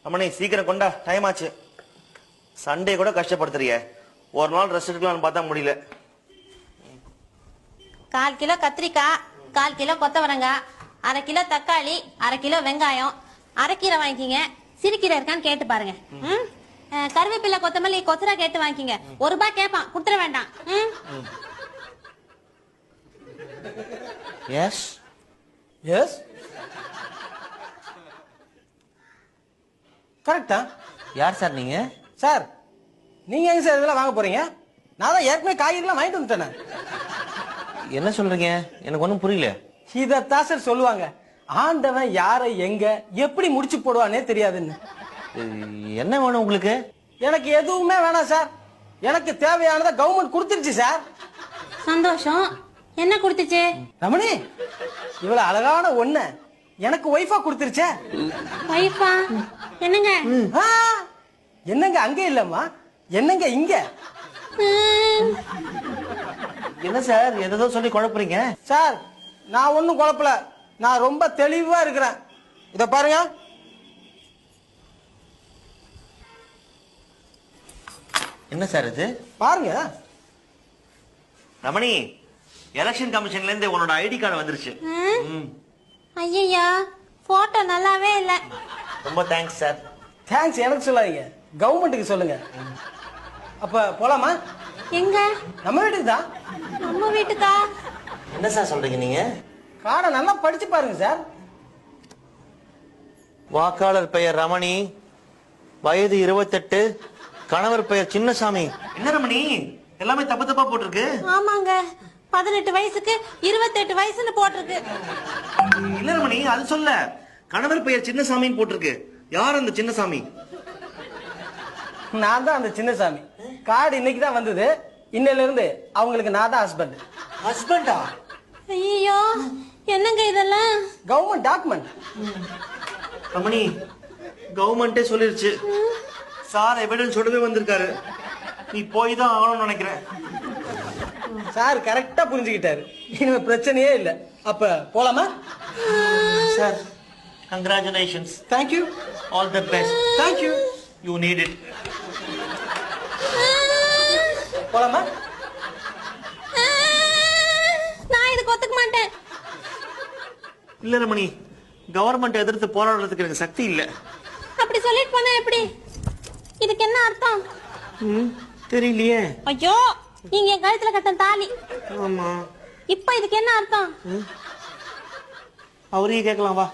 அம்மனி சீக்கிரம் கொண்டா, டைம் ஆச்சு. சண்டே கூட கஷ்டப்படுத்துறிய, ஒரு நாள் ரெஸ்ட் எடுக்கலாம்னு பார்த்தா முடியல. 1/4 கிலோ கத்திரிக்காய், 1/4 கிலோ கொத்தவரங்காய், 1/2 கிலோ தக்காளி, 1/2 கிலோ வெங்காயம், அரைக்கீரை வாங்கிக்கிங்க. சிறுக்கீரை இருக்கான்னு கேட்டு பாருங்க. கருவேப்பிலை, கொத்தமல்லி, கொத்தரா கேட்டு வாங்கிக்கிங்க. ₹1 கேட்பான், குடுத்துற வேண்டாம். எஸ் எஸ் கரெக்டா? யார் சார் நீங்க? சார் நீங்க எங்க சார் இதெல்லாம் வாங்க போறீங்க? நான் தான் ஏற்கனவே காய்கறிலாம் வாங்கிட்டு வந்துட்டேன். என்ன சொல்றீங்க? எனக்கு ஒன்றும் புரியல. இதத்தான் சார் சொல்லுவாங்க, ஆண்டவன் யாரை எங்க எப்படி முடிச்சு போடுவானே தெரியாதுன்னு. என்ன வேணும் உங்களுக்கு? எனக்கு எதுவுமே வேணாம் சார். எனக்கு தேவையானதை கவர்மெண்ட் கொடுத்துருச்சு சார். சந்தோஷம். என்ன கொடுத்துச்சு? ரமணி, இவ்வளவு அழகான ஒண்ணு எனக்கு ஒய்ஃபா கொடுத்துருச்சே. ஒய்ஃபா? என்னங்க? என்னங்க அங்க இல்லம்மா, என்னங்க இங்க? என்ன சார் எதோ சொல்லி குழப்புறீங்க? சார் நான் ஒன்னும் குழப்பல, நான் ரொம்ப தெளிவா இருக்கிறேன். இத பாருங்க. என்ன சார் இது? பாருங்க. ரமணி, எலெக்ஷன் கமிஷன்ல இருந்து உன்னோட ஐடி கார்டு வந்துருச்சு. ஐயா, போட்டோ நல்லாவே இல்ல. ரொம்ப தேங்க்ஸ் சார். தேங்க்ஸ் எனக்கு சொல்லாதீங்க, கவர்மெண்ட்டுக்கு சொல்லுங்க. அப்ப போலாமா? எங்க? நம்ம வீட்டுக்கு தான். நம்ம வீட்டுக்கா? என்ன சார் சொல்றீங்க நீங்க? கார்டை நல்லா படிச்சு பாருங்க சார். வாக்காளர் பெயர் ரமணி, வயது 28, கணவர் பெயர் சின்னசாமி. என்ன ரமணி, எல்லாமே தப்பு தப்பா போட்டிருக்கு. ஆமாங்க, 18 வயசுக்கு 28 வயசுன்னு போட்டிருக்கு. இல்ல ரமணி, அது சொல்ல, கணவர் பெயர் சின்னசாமின்னு போட்டிருக்கு. யார் அந்த சின்னசாமி? நான் தான் அந்த சின்னசாமி. கார்டு இன்னைக்கு தான் வந்தது. இன்னையில இருந்து அவங்களுக்கு நான் தான் ஹஸ்பண்ட். ஹஸ்பண்டா? ஐயோ, என்னங்க இதெல்லாம்? Government document. ரமணி, கவர்மெண்டே சொல்லிருச்சு. சார் எவிடன்ஸோடவே வந்திருக்காரு. நீ போய் தான் ஆகணும்னு நினைக்கிறேன். சார் கரெக்டா புரிஞ்சுக்கிட்டாரு. இனிமே பிரச்சனையே இல்ல. அப்ப போலாமா? Sir, congratulations. Thank you. All the best. Thank you. You need it. போலாமா? நான் இதுக்கு ஒத்துக்க மாட்டேன். இல்ல ரமணி, கவர்மெண்ட் எதிர்த்து போராடுறதுக்கு எனக்கு சக்தி இல்ல. அப்படி சொல்லிட்டு போனா எப்படி? இதுக்கு என்ன அர்த்தம்? தெரியலையே. ஐயோ, நீங்க என் கழுத்துல கட்டின தாலி. ஆமா. இப்ப இதுக்கு என்ன அர்த்தம்? அவரையும் கேட்கலாம், வா.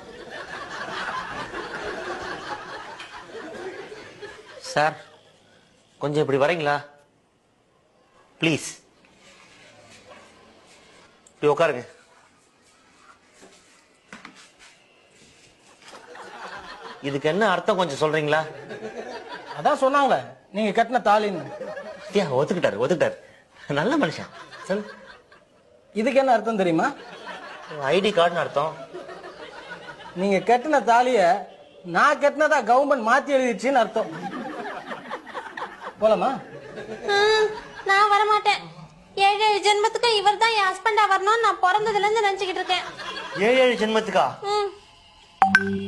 சார், கொஞ்சம் இப்படி வரீங்களா ப்ளீஸ்? இப்படி உட்காருங்க. இதுக்கு என்ன அர்த்தம் கொஞ்சம் சொல்றீங்களா? அதான் சொன்னாங்களே, நீங்க கட்டின தாலின்னு. ஒத்துக்கிட்டாரு. நல்ல மனுஷன். சொல். இதுக்கு என்ன அர்த்தம் தெரியுமா? ஐடி கார்டுன்னு அர்த்தம். நீங்க கட்டின தாலிய நான் கட்டினதா கவர்மெண்ட் மாத்தி எழுதிடுச்சுன்னு அர்த்தம். போலாமா? நான் வரமாட்டேன். 7 ஜென்மத்துக்கு இவர் தான் என் ஹஸ்பண்டா வரணும்னு நான் பிறந்ததுல இருந்து நினைச்சுக்கிட்டு இருக்கேன். 7 ஜென்மத்துக்கா?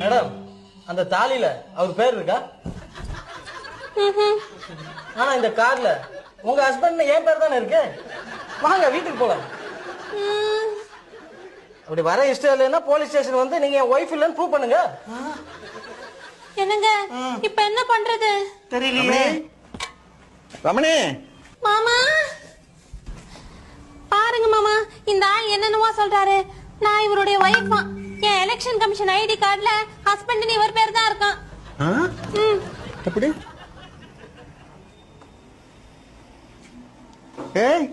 மேடம், அந்த தாலியில அவர் பேர் இருக்கா? ஆனா இந்த கார்டுல உங்க ஹஸ்பண்ட் என் பேர் தானே இருக்கு. வாங்க வீட்டுக்கு போலாம். அப்படி வர இஷ்டம் இல்லைன்னா போலீஸ் ஸ்டேஷன் வந்து நீங்க என் ஒய்ஃப் இல்லன்னு ப்ரூவ் பண்ணுங்க. என்னங்க இப்ப என்ன பண்றது? தெரியலையே. ரமணி மாமா, பாருங்க மாமா, இந்த ஆள் என்னென்னவோ சொல்றாரு. நான் இவருடைய ஒய்ஃபா. என் எலெக்ஷன் கமிஷன் ஐடி கார்டுல ஹஸ்பண்ட் இவர் பேர் தான் இருக்கான். எப்படி? ஏய்,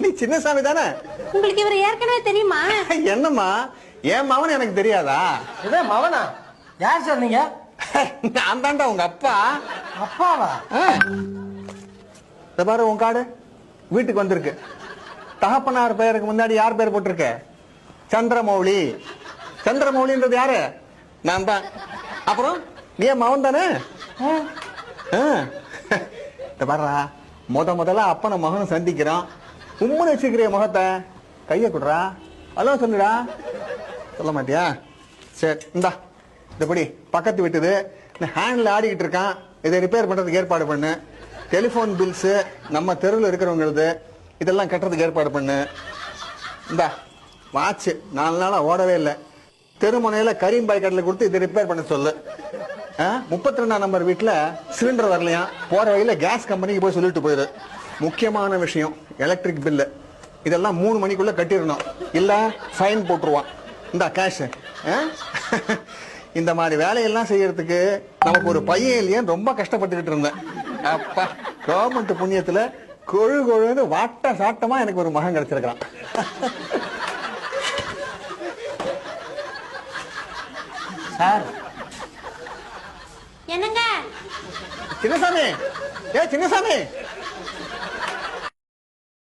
நீ சின்னசாமி தானே? உங்களுக்கு இவர் ஏற்கனவே தெரியுமா? என்னம்மா, என் மவன் எனக்கு தெரியாதா? இதே மவனா? யார் சார் நீங்க? நான் தாண்டா உங்க அப்பா. அப்பாவா? பாரு, உன் கார்டு வீட்டுக்கு வந்திருக்கு. தகப்பனார் பெயருக்கு முன்னாடி யார் பேர் போட்டிருக்க? சந்திரமௌலி. சந்திரமௌலின்றது யாரு? நான் தான். அப்புறம் நீ மவன் தானே? பாருடா, முதல்ல அப்பனை மகனும் சந்திக்கிறோம். உம்முன்னு வச்சுக்கிற முகத்தை கையை கொடுறா. அதெல்லாம் சொல்லுடா. சொல்ல மாட்டியா? சரி, இந்தா இந்த படி பக்கத்து விட்டுது ஹேண்ட்ல ஆடிக்கிட்டு இருக்கான், இதை ரிப்பேர் பண்றதுக்கு ஏற்பாடு பண்ணு. டெலிபோன் பில்ஸ் நம்ம தெருவில் இருக்கிறவங்களது இதெல்லாம் கட்டுறதுக்கு ஏற்பாடு பண்ணு. இந்த வாட்ச் 4 நாளா ஓடவே இல்லை, தெருமுனையில கரீம் பாய் கடையில் கொடுத்து இதை ரிப்பேர் பண்ண சொல்லு. 32ஆம் நம்பர் வீட்டுல சிலிண்டர் வரலையா, போற வழியில கேஸ் கம்பெனிக்கு போய் சொல்லிட்டு போயிரு. முக்கியமான விஷயம் எலக்ட்ரிக் பில்லு இதெல்லாம் 3 மணிக்குள்ள கட்டிடணும், இல்ல ஃபைன் போட்டுருவான். இந்த கேஷ். இந்த மாதிரி வேலையெல்லாம் செய்யறதுக்கு நமக்கு ஒரு பையன் இல்லையான்னு ரொம்ப கஷ்டப்பட்டுக்கிட்டு இருந்தேன். அப்பா, கவர்மெண்ட் புண்ணியத்துல கொழு கொழுன்னு வாட்ட சாட்டமா எனக்கு ஒரு மகன் கிடைச்சிருக்கான். சார் என்னங்க சின்னசாமி, சின்னசாமி